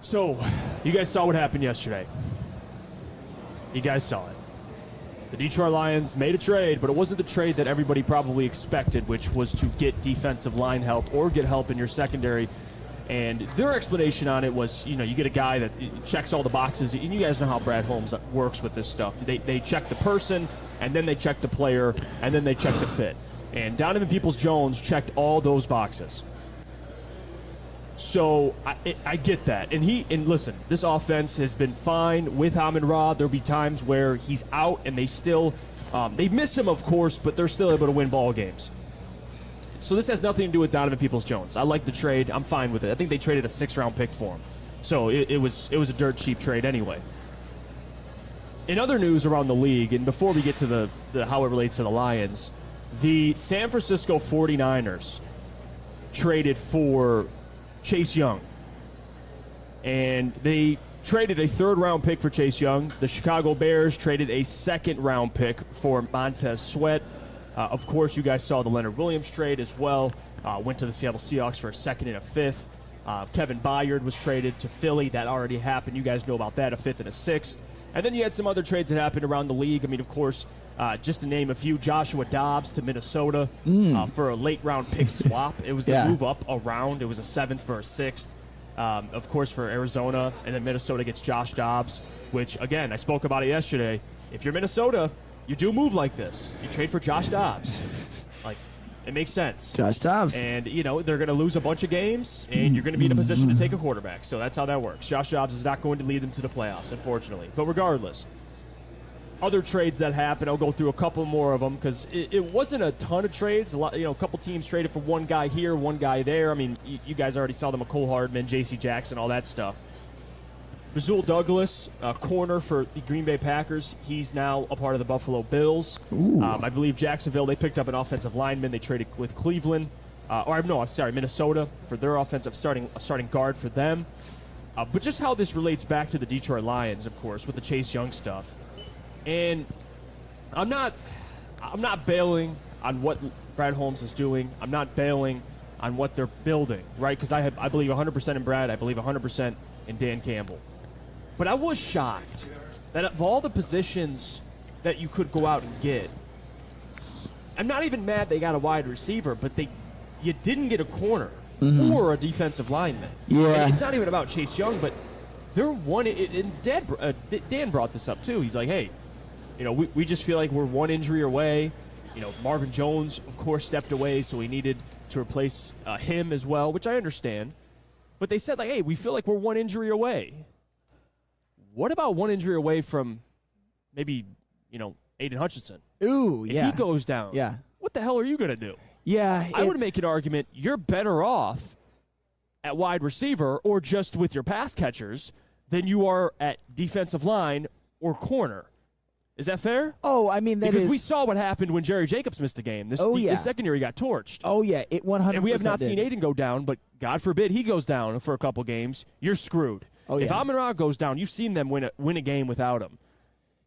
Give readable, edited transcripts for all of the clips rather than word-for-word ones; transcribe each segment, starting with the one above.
So, you guys saw what happened yesterday. You guys saw it. The Detroit Lions made a trade, but it wasn't the trade that everybody probably expected, which was to get defensive line help or get help in your secondary. And their explanation on it was, you get a guy that checks all the boxes. And you guys know how Brad Holmes works with this stuff. They check the person, and then they check the player, and then they check the fit. And Donovan Peoples-Jones checked all those boxes. So I get that. And listen, this offense has been fine with Amon-Ra. There'll be times where he's out and they still they miss him, of course, but they're still able to win ball games. So this has nothing to do with Donovan Peoples-Jones. I like the trade. I'm fine with it. I think they traded a 6th-round pick for him. So it was a dirt cheap trade anyway. In other news around the league, and before we get to the how it relates to the Lions, the San Francisco 49ers traded for Chase Young. And they traded a 3rd-round pick for Chase Young. The Chicago Bears traded a 2nd-round pick for Montez Sweat. Of course, you guys saw the Leonard Williams trade as well. Went to the Seattle Seahawks for a 2nd and a 5th. Kevin Byard was traded to Philly. That already happened. You guys know about that, a 5th and a 6th. And then you had some other trades that happened around the league. I mean, of course, just to name a few, Joshua Dobbs to Minnesota for a late-round pick swap. It was the move up around. It was a 7th for a 6th. Of course, for Arizona, and then Minnesota gets Josh Dobbs, which, again, I spoke about it yesterday. If you're Minnesota, you do move like this. You trade for Josh Dobbs. It makes sense. Josh Dobbs. And, they're going to lose a bunch of games, and you're going to be in a position to take a quarterback. So that's how that works. Josh Dobbs is not going to lead them to the playoffs, unfortunately. But regardless, other trades that happened, I'll go through a couple more of them because it wasn't a ton of trades. A couple teams traded for one guy here, one guy there. I mean, you guys already saw the McCole Hardman, J.C. Jackson, all that stuff. Razul Douglas, corner for the Green Bay Packers. He's now a part of the Buffalo Bills. I believe Jacksonville, they picked up an offensive lineman. They traded with Cleveland. Minnesota for their offensive starting guard for them. But just how this relates back to the Detroit Lions, of course, with the Chase Young stuff. And I'm not bailing on what Brad Holmes is doing. I'm not bailing on what they're building, right? Because I believe 100% in Brad. I believe 100% in Dan Campbell. But I was shocked that of all the positions that you could go out and get, I'm not even mad they got a wide receiver, but you didn't get a corner or a defensive lineman. Yeah. And it's not even about Chase Young, but they're one. And Dan brought this up too. He's like, hey, we just feel like we're one injury away. Marvin Jones, of course, stepped away, so we needed to replace him as well, which I understand. But they said, hey, we feel like we're one injury away. What about one injury away from maybe, Aiden Hutchinson? Ooh, if he goes down, what the hell are you going to do? Yeah. I would make an argument you're better off at wide receiver or just with your pass catchers than you are at defensive line or corner. Is that fair? Oh, I mean, because we saw what happened when Jerry Jacobs missed the game. This secondary got torched. Oh, yeah, it 100%. And we have not seen Aiden go down, but God forbid he goes down for a couple games. You're screwed. Oh, yeah. If Amon-Ra goes down, you've seen them win a game without him.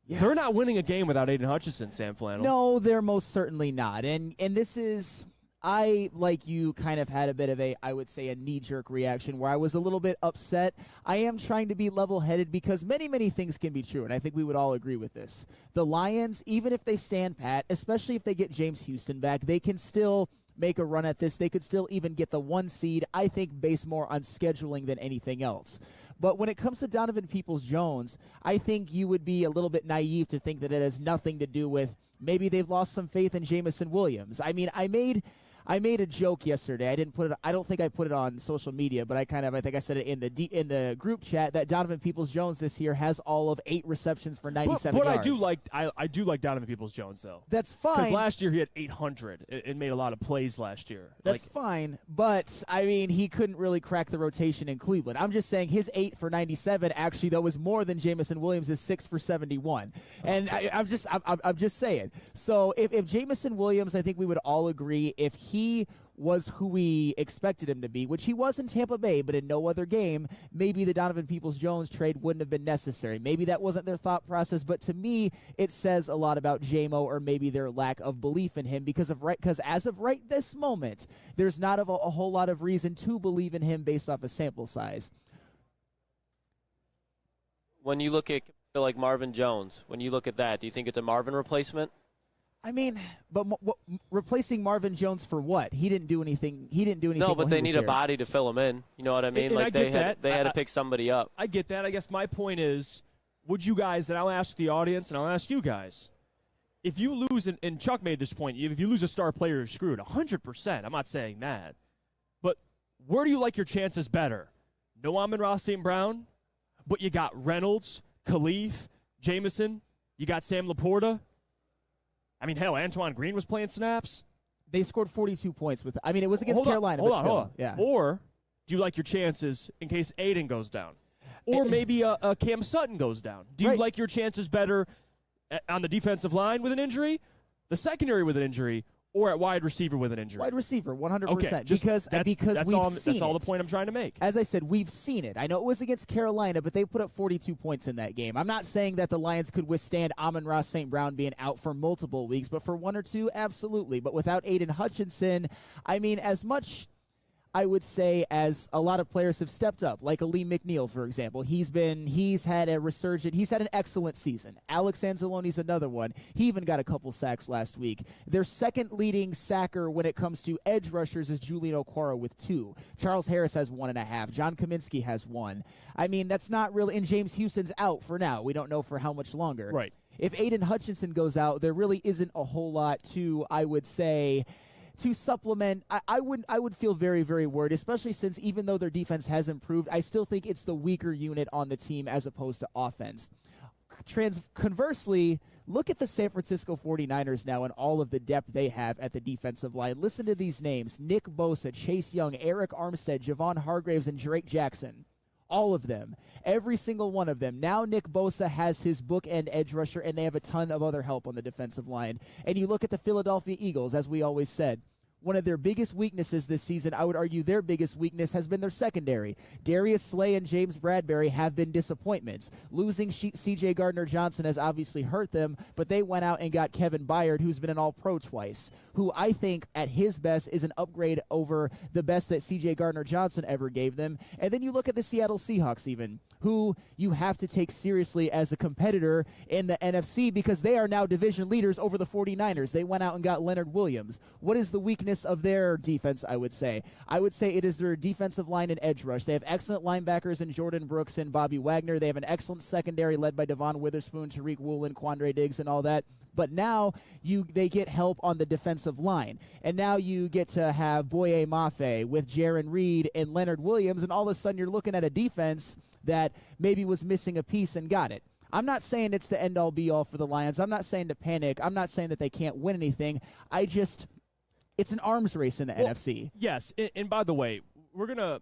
Yeah. They're not winning a game without Aiden Hutchinson, Sam Flannel. No, they're most certainly not. And this is, I, like you, kind of had a bit of I would say, a knee-jerk reaction where I was a little bit upset. I am trying to be level-headed because many, many things can be true, and I think we would all agree with this. The Lions, even if they stand pat, especially if they get James Houston back, they can still make a run at this. They could still even get the 1 seed, I think, based more on scheduling than anything else. But when it comes to Donovan Peoples-Jones, I think you would be a little bit naive to think that it has nothing to do with maybe they've lost some faith in Jamison Williams. I mean, I made a joke yesterday. I don't think I put it on social media, but I think I said it in the group chat that Donovan Peoples-Jones this year has all of 8 receptions for 97 yards. But I do like Donovan Peoples-Jones though. That's fine. Because last year he had 800 and made a lot of plays last year. That's fine, but I mean he couldn't really crack the rotation in Cleveland. I'm just saying his 8 for 97 actually though was more than Jamison Williams' 6 for 71. And I'm just saying. So if Jamison Williams, I think we would all agree if he was who we expected him to be, which he was in Tampa Bay, but in no other game, maybe the Donovan Peoples-Jones trade wouldn't have been necessary. Maybe that wasn't their thought process, but to me, it says a lot about JMO or maybe their lack of belief in him because as of right this moment, there's not a whole lot of reason to believe in him based off a sample size. when you look at like Marvin Jones, when you look at that, do you think it's a Marvin replacement? I mean, but replacing Marvin Jones for what? He didn't do anything. No, but they need a here. body to fill him in. You know what I mean? And like I had to pick somebody up. I get that. I guess my point is, would you guys, and I'll ask the audience and I'll ask you guys, if you lose, and Chuck made this point, if you lose a star player, you're screwed 100%. I'm not saying that. But where do you like your chances better? No Amon-Ra St. Brown, but you got Reynolds, Khalif, Jamison, you got Sam Laporta. I mean, hell, Antoine Green was playing snaps. They scored 42 points with. I mean, it was against Carolina. Hold but on, still, hold on. Yeah. Or do you like your chances in case Aiden goes down? Or maybe a Cam Sutton goes down. Do you like your chances better on the defensive line with an injury, the secondary with an injury, or at wide receiver with an injury? Wide receiver, 100%. Okay, because we've seen that's all the point I'm trying to make. As I said, we've seen it. I know it was against Carolina, but they put up 42 points in that game. I'm not saying that the Lions could withstand Amon-Ra St. Brown being out for multiple weeks, but for one or two, absolutely. But without Aiden Hutchinson, I mean, as much, I would say, as a lot of players have stepped up, like Ali McNeil, for example. He's had an excellent season. Alex Anzalone's another one. He even got a couple sacks last week. Their second leading sacker when it comes to edge rushers is Julian Okwara with 2. Charles Harris has 1.5. John Kaminsky has 1. I mean, that's not really, and James Houston's out for now. We don't know for how much longer. Right. If Aiden Hutchinson goes out, there really isn't a whole lot to, I would say, to supplement. I would feel very, very worried, especially since even though their defense has improved, I still think it's the weaker unit on the team as opposed to offense. Conversely, look at the San Francisco 49ers now and all of the depth they have at the defensive line. Listen to these names: Nick Bosa, Chase Young, Eric Armstead, Javon Hargraves, and Drake Jackson. All of them. Every single one of them. Now Nick Bosa has his bookend edge rusher, and they have a ton of other help on the defensive line. And you look at the Philadelphia Eagles, as we always said, one of their biggest weaknesses this season, I would argue their biggest weakness has been their secondary. Darius Slay and James Bradbury have been disappointments. Losing C.J. Gardner-Johnson has obviously hurt them, but they went out and got Kevin Byard, who's been an All-Pro twice, who I think at his best is an upgrade over the best that C.J. Gardner-Johnson ever gave them. And then you look at the Seattle Seahawks even, who you have to take seriously as a competitor in the NFC because they are now division leaders over the 49ers. They went out and got Leonard Williams. What is the weakness of their defense, I would say? I would say it is their defensive line and edge rush. They have excellent linebackers in Jordan Brooks and Bobby Wagner. They have an excellent secondary led by Devon Witherspoon, Tariq Woolen, Quandre Diggs, and all that. But now they get help on the defensive line. And now you get to have Boye Mafe with Jaron Reed and Leonard Williams, and all of a sudden you're looking at a defense that maybe was missing a piece and got it. I'm not saying it's the end-all be-all for the Lions. I'm not saying to panic. I'm not saying that they can't win anything. It's an arms race in the NFC. Yes, and by the way, we're gonna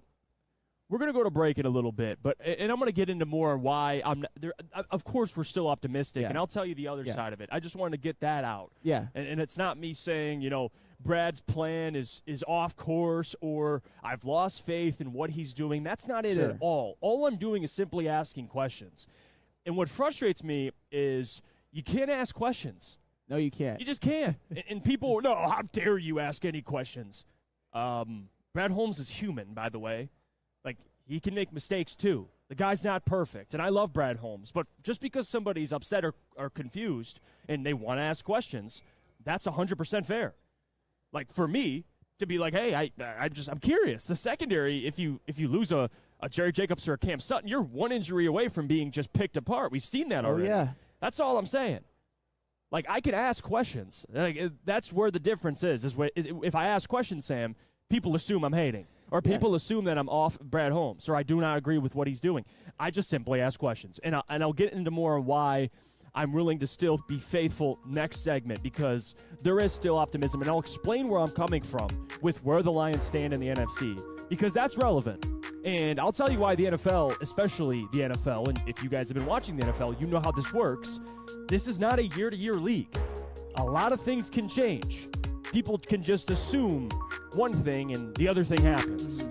go to break in a little bit, and I'm gonna get into more why I'm not, there. Of course, we're still optimistic, and I'll tell you the other side of it. I just wanted to get that out. Yeah, and it's not me saying Brad's plan is off course or I've lost faith in what he's doing. That's not it at all. All I'm doing is simply asking questions, and what frustrates me is you can't ask questions. No, you can't. You just can't. And people, no, how dare you ask any questions? Brad Holmes is human, by the way. Like, he can make mistakes, too. The guy's not perfect, and I love Brad Holmes. But just because somebody's upset or confused and they want to ask questions, that's 100% fair. Like, for me, to be like, hey, I'm curious. The secondary, if you lose a Jerry Jacobs or a Cam Sutton, you're one injury away from being just picked apart. We've seen that already. Oh, yeah. That's all I'm saying. Like, I could ask questions. Like, that's where the difference is if I ask questions, Sam, people assume I'm hating. Or people assume that I'm off Brad Holmes, or I do not agree with what he's doing. I just simply ask questions. And I'll get into more why I'm willing to still be faithful next segment, because there is still optimism. And I'll explain where I'm coming from with where the Lions stand in the NFC, because that's relevant. And I'll tell you why the NFL, especially the NFL, and if you guys have been watching the NFL, you know how this works. This is not a year-to-year league. A lot of things can change. People can just assume one thing and the other thing happens.